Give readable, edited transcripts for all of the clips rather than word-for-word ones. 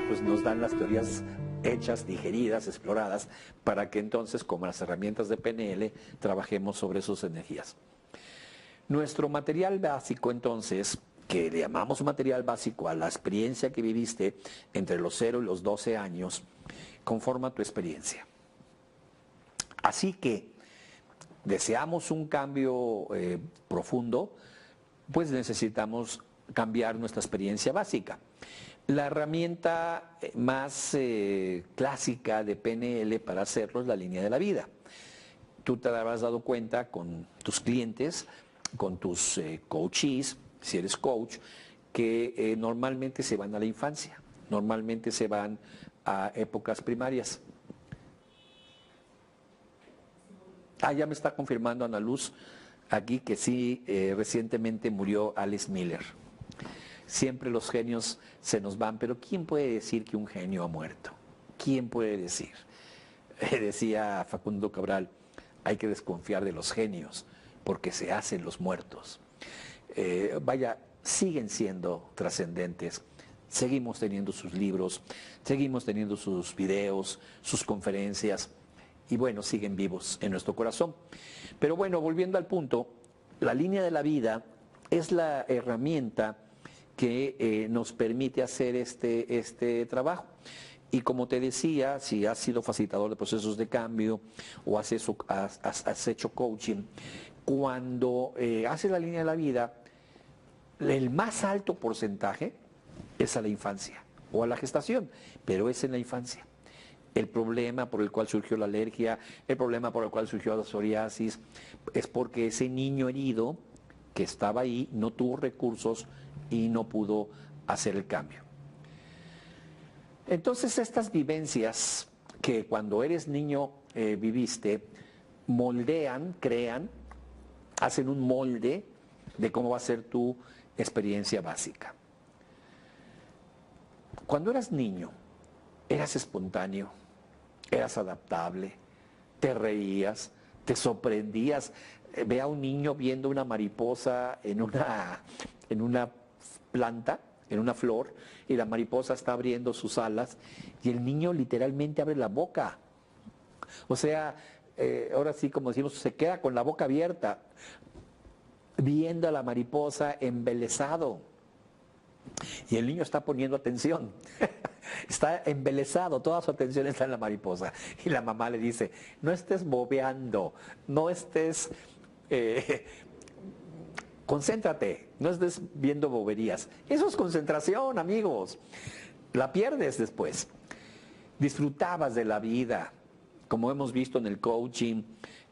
pues nos dan las teorías hechas, digeridas, exploradas, para que entonces, como las herramientas de PNL, trabajemos sobre sus energías. Nuestro material básico, entonces, que le llamamos material básico a la experiencia que viviste entre los 0 y los 12 años, conforma tu experiencia. Así que, deseamos un cambio profundo, pues necesitamos cambiar nuestra experiencia básica. La herramienta más clásica de PNL para hacerlo es la línea de la vida. Tú te habrás dado cuenta con tus clientes, con tus coaches, si eres coach, que normalmente se van a la infancia, normalmente se van a épocas primarias. Ya me está confirmando Ana Luz aquí que sí, recientemente murió Alice Miller. Siempre los genios se nos van, pero ¿quién puede decir que un genio ha muerto? ¿Quién puede decir? Decía Facundo Cabral, hay que desconfiar de los genios porque se hacen los muertos. Vaya, siguen siendo trascendentes. Seguimos teniendo sus libros, seguimos teniendo sus videos, sus conferencias y bueno, siguen vivos en nuestro corazón. Pero bueno, volviendo al punto, la línea de la vida es la herramienta que nos permite hacer este trabajo. Y como te decía, si has sido facilitador de procesos de cambio o has hecho coaching, cuando haces la línea de la vida, el más alto porcentaje es a la infancia o a la gestación, pero es en la infancia. El problema por el cual surgió la alergia, el problema por el cual surgió la psoriasis, es porque ese niño herido que estaba ahí no tuvo recursos y no pudo hacer el cambio. Entonces estas vivencias que cuando eres niño viviste, moldean, crean, hacen un molde de cómo va a ser tu experiencia básica. Cuando eras niño, eras espontáneo, eras adaptable, te reías, te sorprendías. Ve a un niño viendo una mariposa en una planta, en una flor, y la mariposa está abriendo sus alas y el niño literalmente abre la boca. O sea, ahora sí, como decimos, se queda con la boca abierta, viendo a la mariposa embelesado. Y el niño está poniendo atención. Está embelesado, toda su atención está en la mariposa. Y la mamá le dice, no estés bobeando, no estés... concéntrate, no estés viendo boberías. Eso es concentración, amigos. La pierdes después. Disfrutabas de la vida. Como hemos visto en el coaching,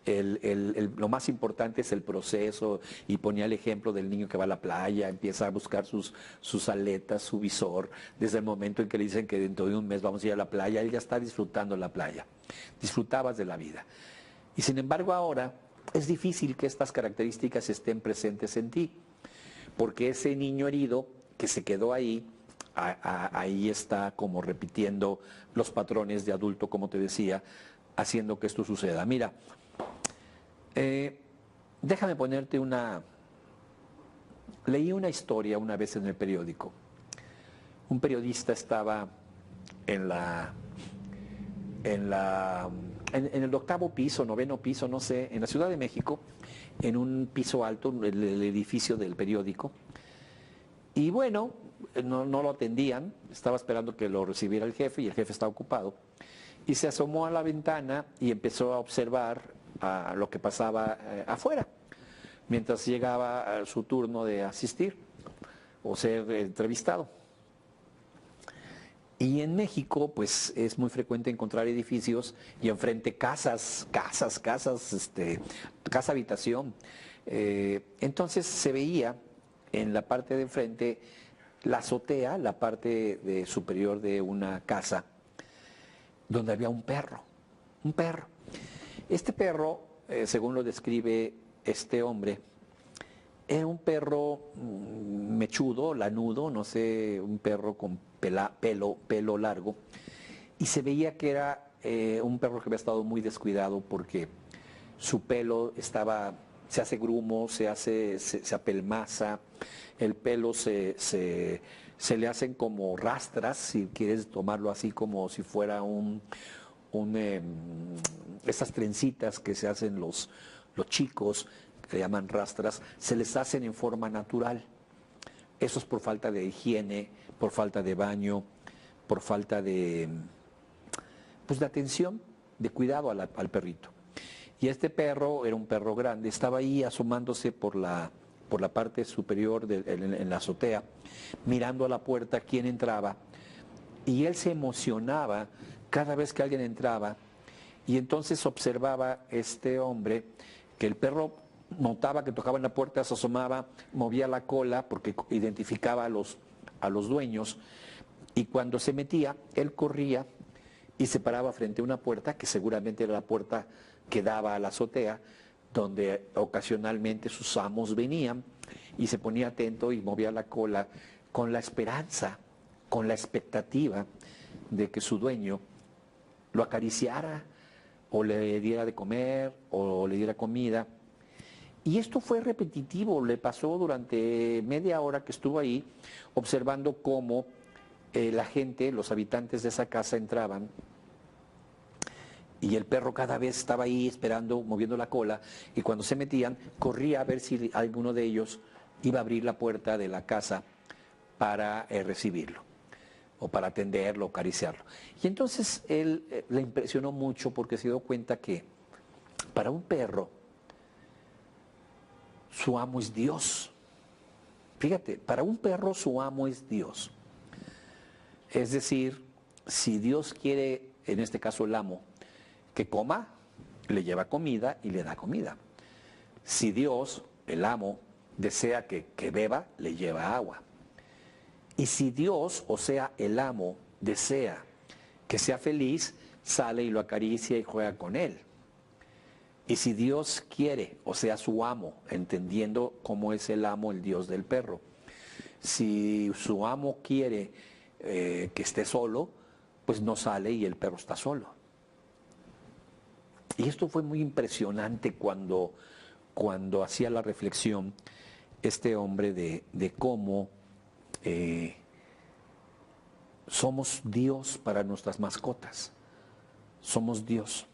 lo más importante es el proceso, y ponía el ejemplo del niño que va a la playa, empieza a buscar sus aletas, su visor, desde el momento en que le dicen que dentro de un mes vamos a ir a la playa, él ya está disfrutando la playa. Disfrutabas de la vida. Y sin embargo ahora es difícil que estas características estén presentes en ti, porque ese niño herido que se quedó ahí, ahí está como repitiendo los patrones de adulto, como te decía, haciendo que esto suceda. Mira, déjame ponerte leí una historia una vez en el periódico. Un periodista estaba en el 8º piso, 9º piso, no sé, en la Ciudad de México, en un piso alto, el edificio del periódico. Y bueno, no lo atendían, estaba esperando que lo recibiera el jefe y el jefe estaba ocupado. Y se asomó a la ventana y empezó a observar lo que pasaba afuera, mientras llegaba su turno de asistir o ser entrevistado. Y en México, pues es muy frecuente encontrar edificios y enfrente casas, casa habitación. Entonces se veía en la parte de enfrente la azotea, la parte superior de una casa, donde había un perro. Este perro, según lo describe este hombre, era un perro mechudo, lanudo, no sé, un perro con pelo largo, y se veía que era un perro que había estado muy descuidado porque su pelo estaba se hace grumo, se apelmaza, el pelo se le hacen como rastras, si quieres tomarlo así como si fuera esas trencitas que se hacen los chicos, que llaman rastras, se les hacen en forma natural. Eso es por falta de higiene, por falta de baño, por falta de, pues, de atención, de cuidado al perrito. Y este perro era un perro grande, estaba ahí asomándose por la parte superior en la azotea, mirando a la puerta quién entraba, y él se emocionaba cada vez que alguien entraba, y entonces observaba este hombre que el perro notaba que tocaba en la puerta, se asomaba, movía la cola porque identificaba a los dueños, y cuando se metía, él corría y se paraba frente a una puerta que seguramente era la puerta que daba a la azotea, donde ocasionalmente sus amos venían, y se ponía atento y movía la cola con la esperanza, con la expectativa de que su dueño lo acariciara o le diera de comer o le diera comida. Y esto fue repetitivo, le pasó durante media hora que estuvo ahí observando cómo la gente, los habitantes de esa casa entraban, y el perro cada vez estaba ahí esperando, moviendo la cola, y cuando se metían, corría a ver si alguno de ellos iba a abrir la puerta de la casa para recibirlo, o para atenderlo, o acariciarlo. Y entonces él le impresionó mucho porque se dio cuenta que para un perro, su amo es Dios. Fíjate, para un perro su amo es Dios. Es decir, si Dios quiere, en este caso el amo, que coma, le lleva comida y le da comida. Si Dios, el amo, desea que beba, le lleva agua. Y si Dios, o sea, el amo, desea que sea feliz, sale y lo acaricia y juega con él. Y si Dios quiere, o sea, su amo, entendiendo cómo es el amo, el Dios del perro, si su amo quiere que esté solo, pues no sale y el perro está solo. Y esto fue muy impresionante cuando hacía la reflexión este hombre de cómo somos Dios para nuestras mascotas. Somos Dios.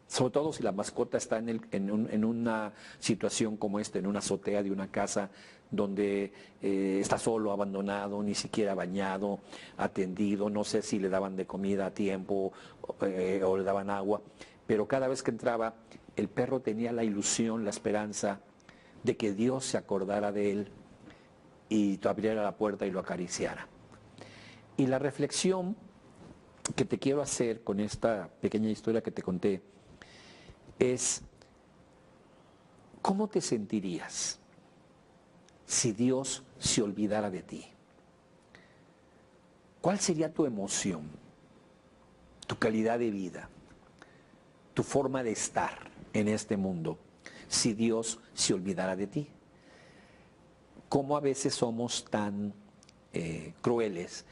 Sobre todo si la mascota está en una situación como esta, en una azotea de una casa donde está solo, abandonado, ni siquiera bañado, atendido, no sé si le daban de comida a tiempo o le daban agua, pero cada vez que entraba, el perro tenía la ilusión, la esperanza de que Dios se acordara de él y abriera la puerta y lo acariciara. Y la reflexión que te quiero hacer con esta pequeña historia que te conté es, ¿cómo te sentirías si Dios se olvidara de ti? ¿Cuál sería tu emoción, tu calidad de vida, tu forma de estar en este mundo si Dios se olvidara de ti? ¿Cómo a veces somos tan crueles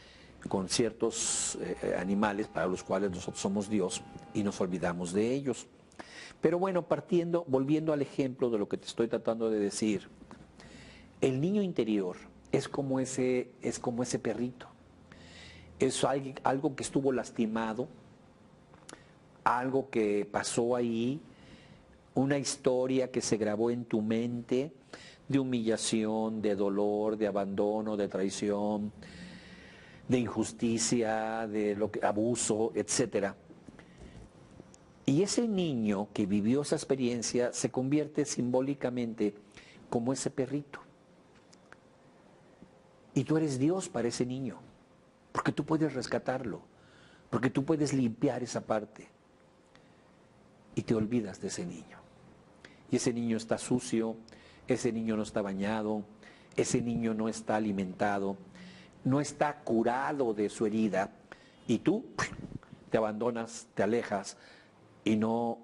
con ciertos animales para los cuales nosotros somos Dios y nos olvidamos de ellos? Pero bueno, volviendo al ejemplo de lo que te estoy tratando de decir, el niño interior es como ese perrito. Es algo que estuvo lastimado, algo que pasó ahí, una historia que se grabó en tu mente de humillación, de dolor, de abandono, de traición, de injusticia, abuso, etcétera. Y ese niño que vivió esa experiencia se convierte simbólicamente como ese perrito. Y tú eres Dios para ese niño, porque tú puedes rescatarlo, porque tú puedes limpiar esa parte. Y te olvidas de ese niño. Y ese niño está sucio, ese niño no está bañado, ese niño no está alimentado, no está curado de su herida. Y tú te abandonas, te alejas, y no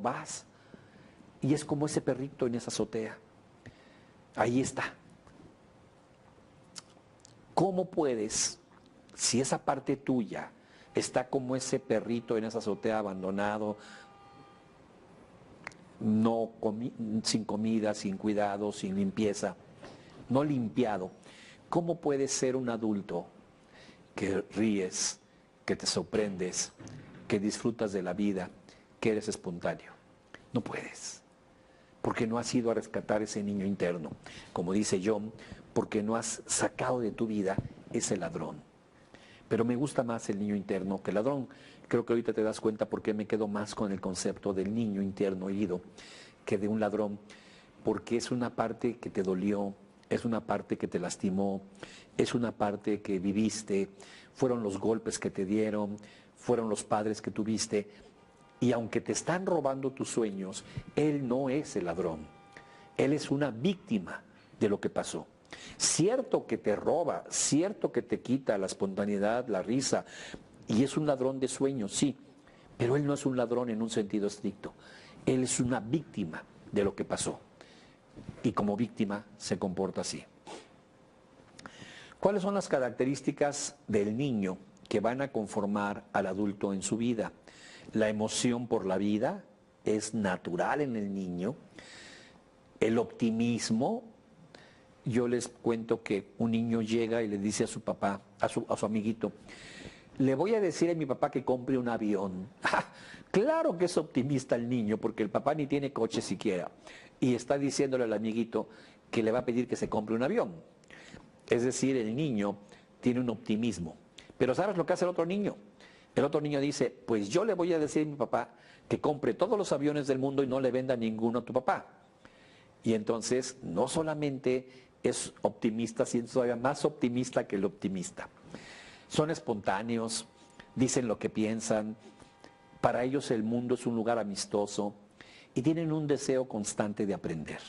vas. Y es como ese perrito en esa azotea. Ahí está. ¿Cómo puedes, si esa parte tuya está como ese perrito en esa azotea abandonado, sin comida, sin cuidado, sin limpieza, no limpiado, ¿cómo puedes ser un adulto que ríes, que te sorprendes, que disfrutas de la vida, que eres espontáneo? No puedes, porque no has ido a rescatar ese niño interno. Como dice John, porque no has sacado de tu vida ese ladrón. Pero me gusta más el niño interno que el ladrón. Creo que ahorita te das cuenta por qué me quedo más con el concepto del niño interno herido que de un ladrón, porque es una parte que te dolió, es una parte que te lastimó, es una parte que viviste, fueron los golpes que te dieron, fueron los padres que tuviste, y aunque te están robando tus sueños, él no es el ladrón, él es una víctima de lo que pasó. Cierto que te roba, cierto que te quita la espontaneidad, la risa, y es un ladrón de sueños, sí, pero él no es un ladrón en un sentido estricto, él es una víctima de lo que pasó. Y como víctima se comporta así. ¿Cuáles son las características del niño que van a conformar al adulto en su vida? La emoción por la vida es natural en el niño. El optimismo, yo les cuento que un niño llega y le dice a su papá, a su amiguito, le voy a decir a mi papá que compre un avión. Claro que es optimista el niño, porque el papá ni tiene coche siquiera. Y está diciéndole al amiguito que le va a pedir que se compre un avión. Es decir, el niño tiene un optimismo. Pero ¿sabes lo que hace el otro niño? El otro niño dice, pues yo le voy a decir a mi papá que compre todos los aviones del mundo y no le venda ninguno a tu papá. Y entonces no solamente es optimista, sino todavía más optimista que el optimista. Son espontáneos, dicen lo que piensan, para ellos el mundo es un lugar amistoso y tienen un deseo constante de aprender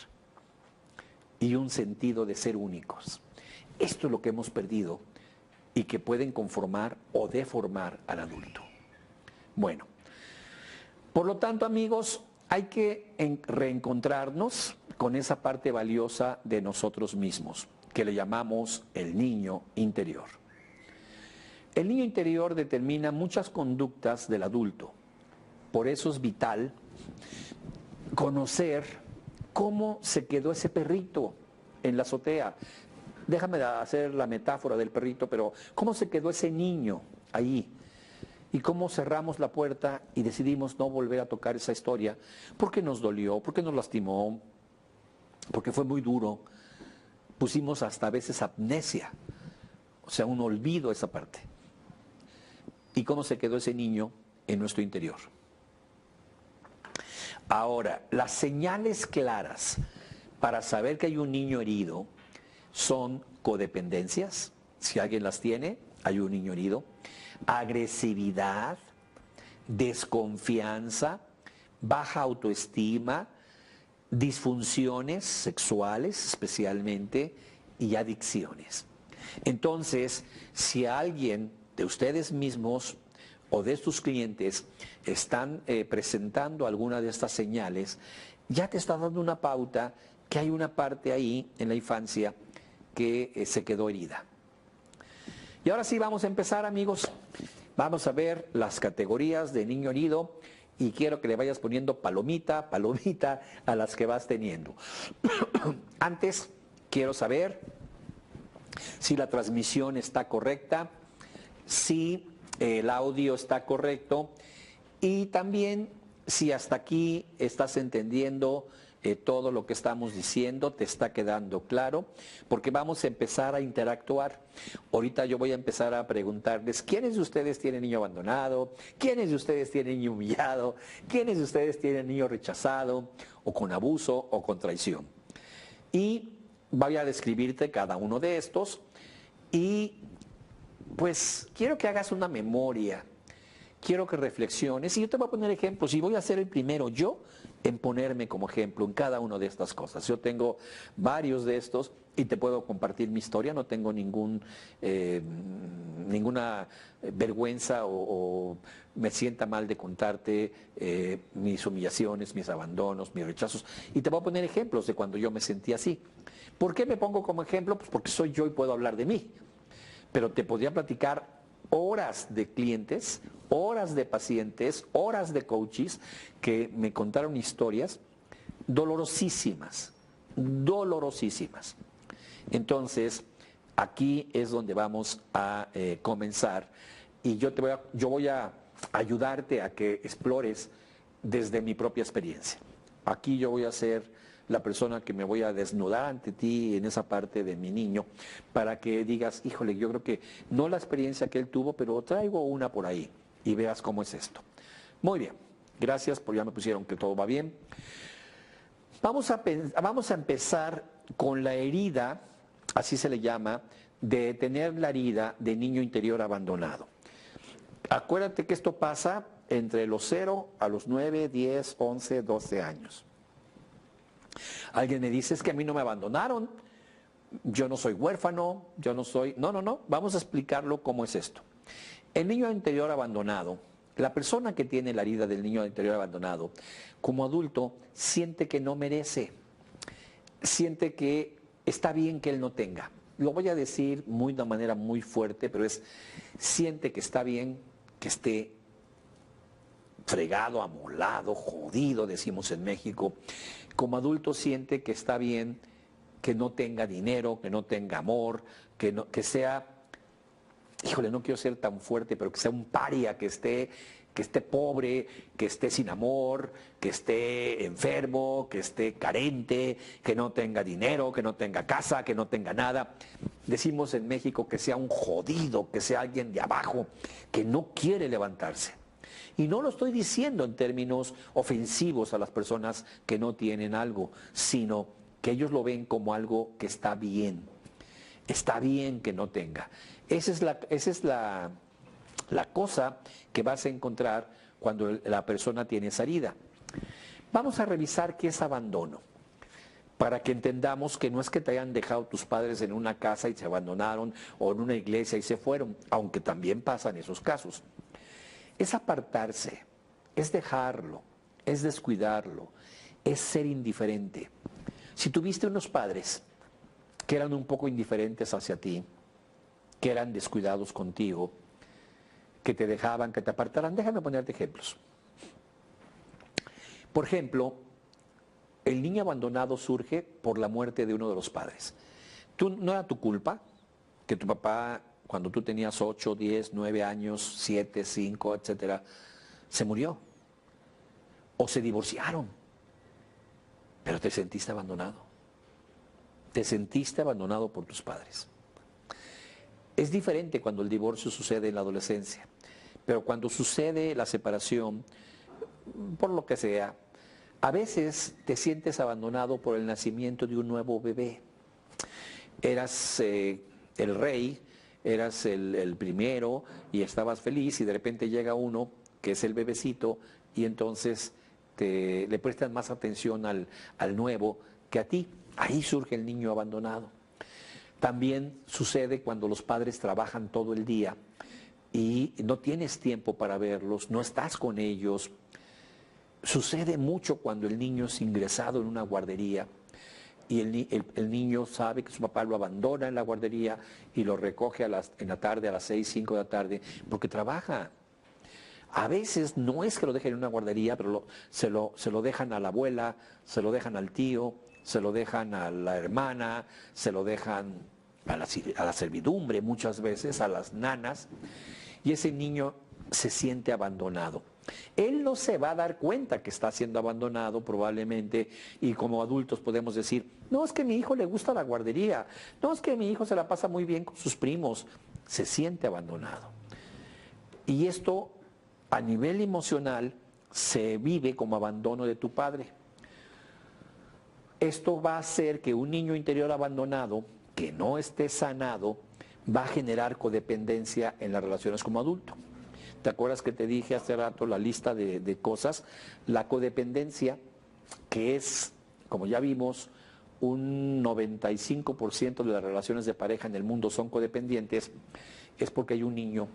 y un sentido de ser únicos. Esto es lo que hemos perdido y que pueden conformar o deformar al adulto. Bueno, por lo tanto, amigos, hay que reencontrarnos con esa parte valiosa de nosotros mismos, que le llamamos el niño interior. El niño interior determina muchas conductas del adulto. Por eso es vital conocer cómo se quedó ese perrito en la azotea. Déjame hacer la metáfora del perrito, pero cómo se quedó ese niño ahí y cómo cerramos la puerta y decidimos no volver a tocar esa historia porque nos dolió, porque nos lastimó, porque fue muy duro. Pusimos hasta a veces amnesia, o sea, un olvido a esa parte. ¿Y cómo se quedó ese niño en nuestro interior? Ahora, las señales claras para saber que hay un niño herido son codependencias, si alguien las tiene, hay un niño herido, agresividad, desconfianza, baja autoestima, disfunciones sexuales especialmente y adicciones. Entonces, si alguien de ustedes mismos o de sus clientes están presentando alguna de estas señales, ya te está dando una pauta que hay una parte ahí en la infancia que se quedó herida. Y ahora sí vamos a empezar, amigos. Vamos a ver las categorías de niño herido y quiero que le vayas poniendo palomita, palomita a las que vas teniendo. Antes quiero saber si la transmisión está correcta, si el audio está correcto y también si hasta aquí estás entendiendo todo lo que estamos diciendo, te está quedando claro, porque vamos a empezar a interactuar. Ahorita yo voy a empezar a preguntarles, ¿quiénes de ustedes tienen niño abandonado? ¿Quiénes de ustedes tienen niño humillado? ¿Quiénes de ustedes tienen niño rechazado o con abuso o con traición? Y voy a describirte cada uno de estos y pues quiero que hagas una memoria, quiero que reflexiones y yo te voy a poner ejemplos y voy a ser el primero yo en ponerme como ejemplo en cada una de estas cosas. Yo tengo varios de estos y te puedo compartir mi historia, no tengo ninguna vergüenza o me sienta mal de contarte mis humillaciones, mis abandonos, mis rechazos. Y te voy a poner ejemplos de cuando yo me sentí así. ¿Por qué me pongo como ejemplo? Pues porque soy yo y puedo hablar de mí. Pero te podría platicar horas de clientes, horas de pacientes, horas de coaches que me contaron historias dolorosísimas, dolorosísimas. Entonces, aquí es donde vamos a comenzar y yo voy a ayudarte a que explores desde mi propia experiencia. Aquí yo voy a ser la persona que me voy a desnudar ante ti en esa parte de mi niño para que digas, híjole, yo creo que no la experiencia que él tuvo, pero traigo una por ahí y veas cómo es esto. Muy bien, gracias por ya me pusieron que todo va bien. Vamos a empezar con la herida, así se le llama, de tener la herida de niño interior abandonado. Acuérdate que esto pasa entre los 0 a los 9, 10, 11, 12 años. Alguien me dice, es que a mí no me abandonaron, yo no soy huérfano, yo no soy... No, vamos a explicarlo cómo es esto. El niño interior abandonado, la persona que tiene la herida del niño interior abandonado, como adulto, siente que no merece, siente que está bien que él no tenga. Lo voy a decir de una manera muy fuerte, pero siente que está bien que esté fregado, amolado, jodido, decimos en México. Como adulto siente que está bien que no tenga dinero, que no tenga amor, que sea, híjole, no quiero ser tan fuerte, pero que sea un paria, que esté pobre, que esté sin amor, que esté enfermo, que esté carente, que no tenga dinero, que no tenga casa, que no tenga nada. Decimos en México que sea un jodido, que sea alguien de abajo, que no quiere levantarse. Y no lo estoy diciendo en términos ofensivos a las personas que no tienen algo, sino que ellos lo ven como algo que está bien. Está bien que no tenga. Esa es la cosa que vas a encontrar cuando la persona tiene esa herida. Vamos a revisar qué es abandono, para que entendamos que no es que te hayan dejado tus padres en una casa y se abandonaron, o en una iglesia y se fueron, aunque también pasan esos casos. Es apartarse, es dejarlo, es descuidarlo, es ser indiferente. Si tuviste unos padres que eran un poco indiferentes hacia ti, que eran descuidados contigo, que te dejaban, que te apartaran, déjame ponerte ejemplos. Por ejemplo, el niño abandonado surge por la muerte de uno de los padres. No era tu culpa que tu papá, cuando tú tenías 8, 10, 9 años, 7, 5, etcétera, se murió. O se divorciaron. Pero te sentiste abandonado. Te sentiste abandonado por tus padres. Es diferente cuando el divorcio sucede en la adolescencia. Pero cuando sucede la separación, por lo que sea, a veces te sientes abandonado por el nacimiento de un nuevo bebé. Eras el rey, eras el primero y estabas feliz y de repente llega uno que es el bebecito y entonces le prestan más atención al nuevo que a ti. Ahí surge el niño abandonado. También sucede cuando los padres trabajan todo el día y no tienes tiempo para verlos, no estás con ellos. Sucede mucho cuando el niño es ingresado en una guardería y el niño sabe que su papá lo abandona en la guardería y lo recoge en la tarde, a las 6, 5 de la tarde, porque trabaja. A veces no es que lo dejen en una guardería, pero se lo dejan a la abuela, se lo dejan al tío, se lo dejan a la hermana, se lo dejan a la servidumbre muchas veces, a las nanas, y ese niño se siente abandonado. Él no se va a dar cuenta que está siendo abandonado probablemente, y como adultos podemos decir, no, es que a mi hijo le gusta la guardería, no, es que mi hijo se la pasa muy bien con sus primos. Se siente abandonado. Y esto a nivel emocional se vive como abandono de tu padre. Esto va a hacer que un niño interior abandonado, que no esté sanado, va a generar codependencia en las relaciones como adulto. ¿Te acuerdas que te dije hace rato la lista de cosas? La codependencia, que es, como ya vimos, un 95% de las relaciones de pareja en el mundo son codependientes, es porque hay un niño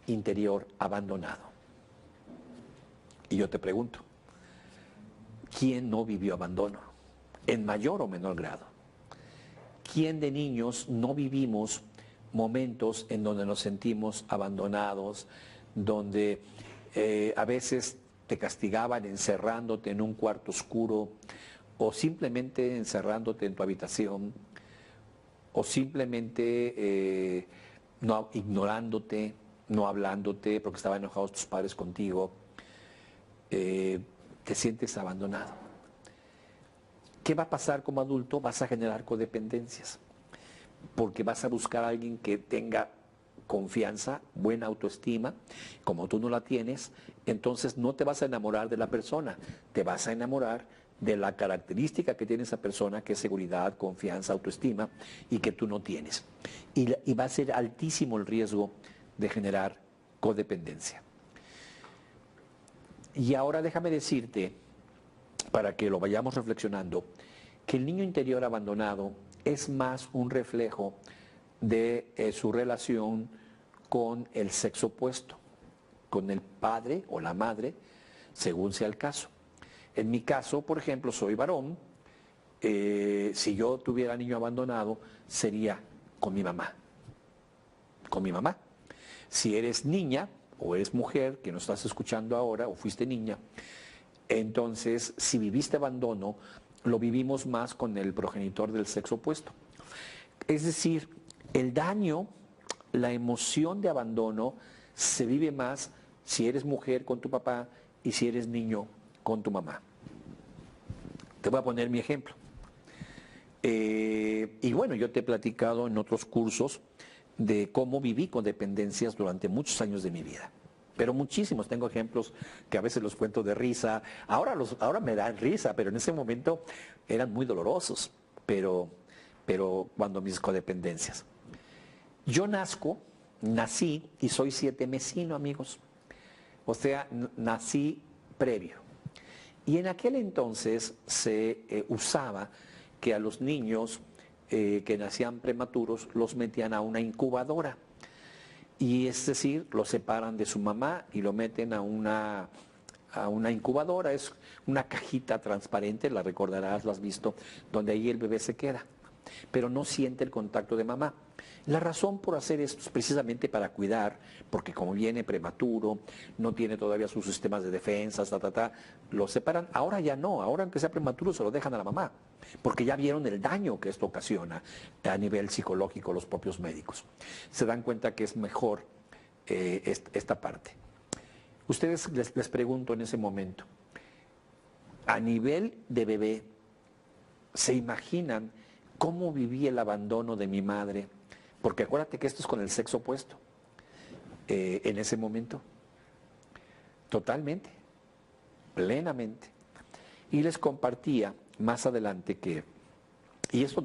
interior abandonado. Y yo te pregunto, ¿quién no vivió abandono? En mayor o menor grado. ¿Quién de niños no vivimos momentos en donde nos sentimos abandonados, donde a veces te castigaban encerrándote en un cuarto oscuro o simplemente encerrándote en tu habitación, o simplemente no, ignorándote, no hablándote porque estaban enojados tus padres contigo, te sientes abandonado. ¿Qué va a pasar como adulto? Vas a generar codependencias, porque vas a buscar a alguien que tenga confianza, buena autoestima. Como tú no la tienes, entonces no te vas a enamorar de la persona, te vas a enamorar de la característica que tiene esa persona, que es seguridad, confianza, autoestima, y que tú no tienes. Y va a ser altísimo el riesgo de generar codependencia. Y ahora déjame decirte, para que lo vayamos reflexionando, que el niño interior abandonado es más un reflejo de su relación con el sexo opuesto, con el padre o la madre, según sea el caso. En mi caso, por ejemplo, soy varón. Si yo tuviera niño abandonado, sería con mi mamá. Con mi mamá. Si eres niña o eres mujer, que nos estás escuchando ahora, o fuiste niña, entonces, si viviste abandono, lo vivimos más con el progenitor del sexo opuesto. Es decir, el daño, la emoción de abandono se vive más si eres mujer con tu papá y si eres niño con tu mamá. Te voy a poner mi ejemplo. Y bueno, yo te he platicado en otros cursos de cómo viví con dependencias durante muchos años de mi vida. Pero muchísimos, tengo ejemplos que a veces los cuento de risa. Ahora me dan risa, pero en ese momento eran muy dolorosos. Pero cuando mis codependencias. Yo nací y soy 7 mesino, amigos. O sea, nací previo. Y en aquel entonces se usaba que a los niños que nacían prematuros los metían a una incubadora. Y es decir, lo separan de su mamá y lo meten a una incubadora. Es una cajita transparente, la recordarás, lo has visto, donde ahí el bebé se queda, pero no siente el contacto de mamá. La razón por hacer esto es precisamente para cuidar, porque como viene prematuro, no tiene todavía sus sistemas de defensa, lo separan. Ahora ya no, ahora aunque sea prematuro se lo dejan a la mamá, porque ya vieron el daño que esto ocasiona a nivel psicológico los propios médicos. Se dan cuenta que es mejor esta parte. Ustedes les pregunto en ese momento, a nivel de bebé, ¿se imaginan cómo viví el abandono de mi madre? Porque acuérdate que esto es con el sexo opuesto. En ese momento. Totalmente. Plenamente. Y les compartía más adelante que, y esto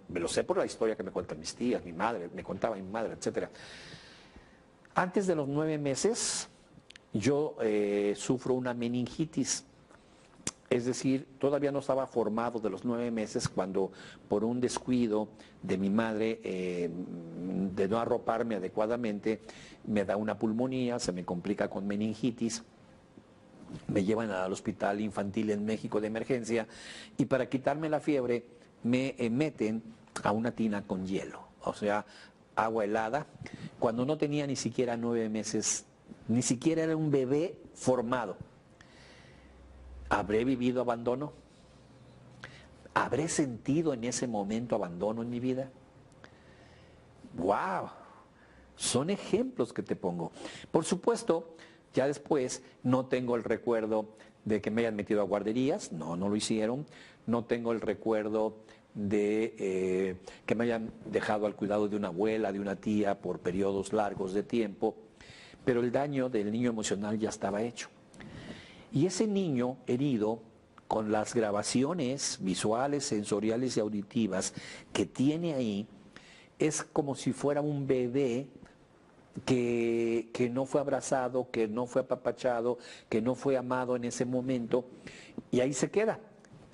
me lo sé por la historia que me cuentan mis tías, mi madre, me contaba mi madre, etc. Antes de los 9 meses, yo sufro una meningitis. Es decir, todavía no estaba formado de los 9 meses cuando por un descuido de mi madre de no arroparme adecuadamente, me da una pulmonía, se me complica con meningitis, me llevan al hospital infantil en México de emergencia y para quitarme la fiebre me meten a una tina con hielo, o sea, agua helada, cuando no tenía ni siquiera 9 meses, ni siquiera era un bebé formado. ¿Habré vivido abandono? ¿Habré sentido en ese momento abandono en mi vida? ¡Wow! Son ejemplos que te pongo. Por supuesto, ya después no tengo el recuerdo de que me hayan metido a guarderías, no lo hicieron. No tengo el recuerdo de que me hayan dejado al cuidado de una abuela, de una tía por periodos largos de tiempo, pero el daño del niño emocional ya estaba hecho. Y ese niño herido, con las grabaciones visuales, sensoriales y auditivas que tiene ahí, es como si fuera un bebé que no fue abrazado, que no fue apapachado, que no fue amado en ese momento, y ahí se queda.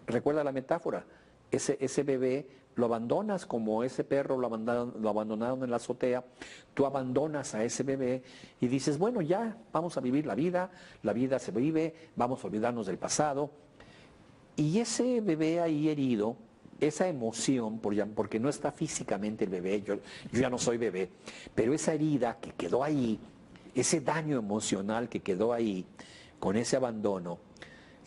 Recuerda la metáfora, ese bebé lo abandonas como ese perro lo abandonaron en la azotea, tú abandonas a ese bebé y dices, bueno, ya, vamos a vivir la vida se vive, vamos a olvidarnos del pasado. Y ese bebé ahí herido, esa emoción, porque no está físicamente el bebé, yo ya no soy bebé, pero esa herida que quedó ahí, ese daño emocional que quedó ahí, con ese abandono,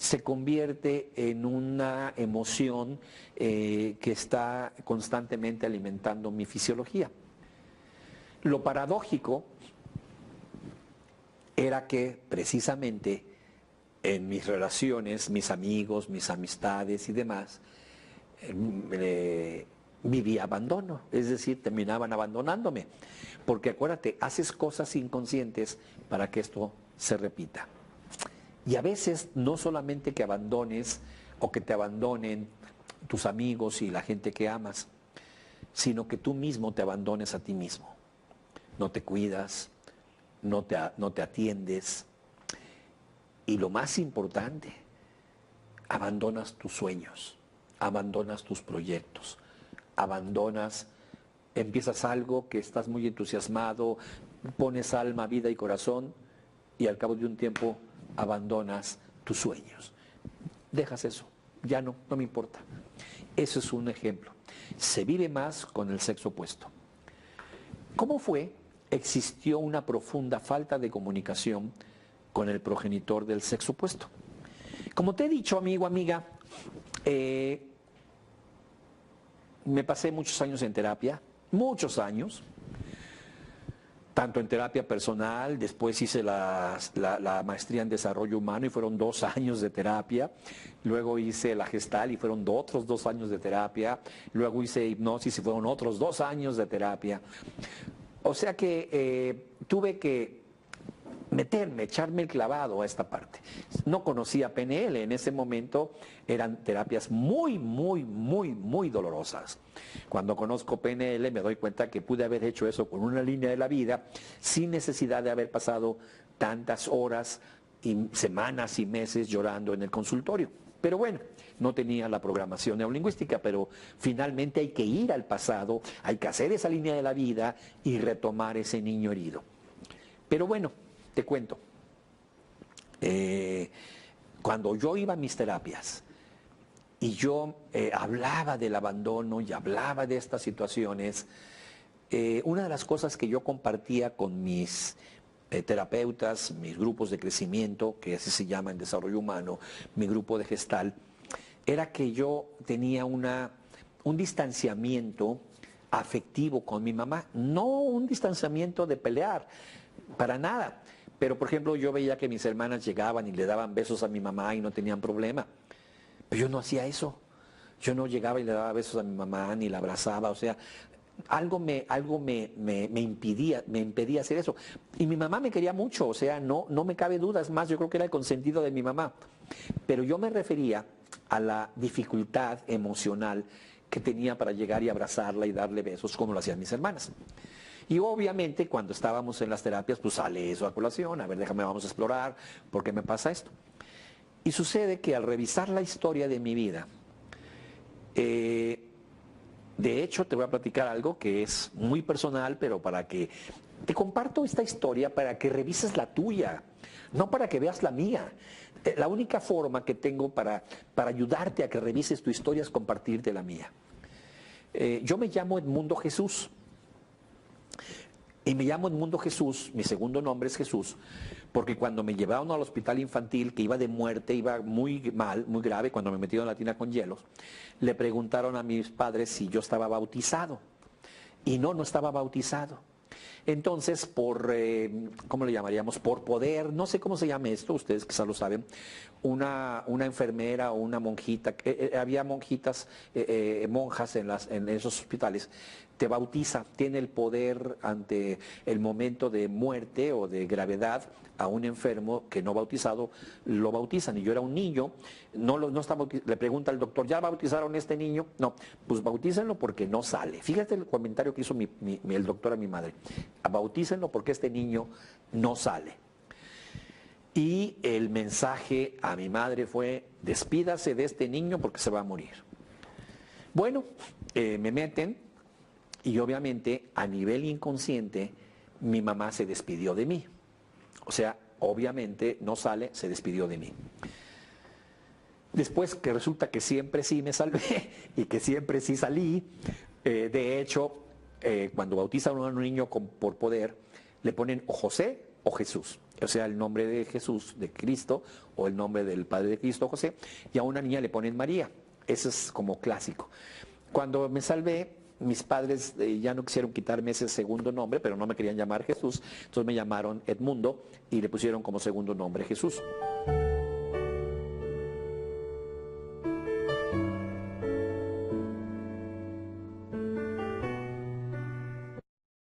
se convierte en una emoción que está constantemente alimentando mi fisiología. Lo paradójico era que precisamente en mis relaciones, mis amigos, mis amistades y demás, vivía abandono, es decir, terminaban abandonándome. Porque acuérdate, haces cosas inconscientes para que esto se repita. Y a veces no solamente que abandones o que te abandonen tus amigos y la gente que amas, sino que tú mismo te abandones a ti mismo. No te cuidas, no te atiendes. Y lo más importante, abandonas tus sueños, abandonas tus proyectos, empiezas algo que estás muy entusiasmado, pones alma, vida y corazón y al cabo de un tiempo abandonas tus sueños. Dejas eso, ya no me importa. Eso es un ejemplo. Se vive más con el sexo opuesto. ¿Cómo fue? Existió una profunda falta de comunicación con el progenitor del sexo opuesto. Como te he dicho, amigo, amiga, me pasé muchos años en terapia, muchos años, tanto en terapia personal, después hice la maestría en desarrollo humano y fueron 2 años de terapia, luego hice la gestal y fueron otros 2 años de terapia, luego hice hipnosis y fueron otros 2 años de terapia. O sea que tuve que echarme el clavado a esta parte. No conocía PNL, en ese momento eran terapias muy, muy, muy, muy dolorosas. Cuando conozco PNL me doy cuenta que pude haber hecho eso con una línea de la vida sin necesidad de haber pasado tantas horas y semanas y meses llorando en el consultorio. Pero bueno, no tenía la programación neurolingüística, pero finalmente hay que ir al pasado, hay que hacer esa línea de la vida y retomar ese niño herido. Pero bueno, te cuento, cuando yo iba a mis terapias y yo hablaba del abandono y hablaba de estas situaciones, una de las cosas que yo compartía con mis terapeutas, mis grupos de crecimiento, que así se llama en desarrollo humano, mi grupo de gestal, era que yo tenía un distanciamiento afectivo con mi mamá, no un distanciamiento de pelear, para nada. Pero, por ejemplo, yo veía que mis hermanas llegaban y le daban besos a mi mamá y no tenían problema. Pero yo no hacía eso. Yo no llegaba y le daba besos a mi mamá ni la abrazaba. O sea, algo me impedía hacer eso. Y mi mamá me quería mucho. O sea, no me cabe duda. Es más, yo creo que era el consentido de mi mamá. Pero yo me refería a la dificultad emocional que tenía para llegar y abrazarla y darle besos como lo hacían mis hermanas. Y obviamente cuando estábamos en las terapias, pues sale eso a colación, a ver, vamos a explorar, ¿por qué me pasa esto? Y sucede que al revisar la historia de mi vida, de hecho te voy a platicar algo que es muy personal, pero para que te comparto esta historia para que revises la tuya, no para que veas la mía. La única forma que tengo para ayudarte a que revises tu historia es compartirte la mía. Yo me llamo Edmundo Jesús. Y me llamo Edmundo Jesús, mi segundo nombre es Jesús, porque cuando me llevaron al hospital infantil, que iba de muerte, iba muy mal, muy grave, cuando me metieron en la tina con hielos, le preguntaron a mis padres si yo estaba bautizado. Y no estaba bautizado. Entonces, ¿cómo le llamaríamos? Por poder, no sé cómo se llama esto, ustedes quizás lo saben, una enfermera o una monjita, había monjitas, monjas en esos hospitales, te bautiza, tiene el poder ante el momento de muerte o de gravedad a un enfermo que no bautizado, lo bautizan. Y yo era un niño, no estaba, le pregunta al doctor, ¿ya bautizaron a este niño? No, pues bautícenlo porque no sale. Fíjate el comentario que hizo el doctor a mi madre. Bautícenlo porque este niño no sale. Y el mensaje a mi madre fue, despídase de este niño porque se va a morir. Bueno, me meten y obviamente a nivel inconsciente mi mamá se despidió de mí. O sea, obviamente no sale, se despidió de mí. Después que resulta que siempre sí me salvé y que siempre sí salí, de hecho, cuando bautizan a un niño por poder, le ponen o José o Jesús. O sea, el nombre de Jesús, de Cristo, o el nombre del Padre de Cristo, José, y a una niña le ponen María. Eso es como clásico. Cuando me salvé, mis padres ya no quisieron quitarme ese segundo nombre, pero no me querían llamar Jesús, entonces me llamaron Edmundo y le pusieron como segundo nombre Jesús.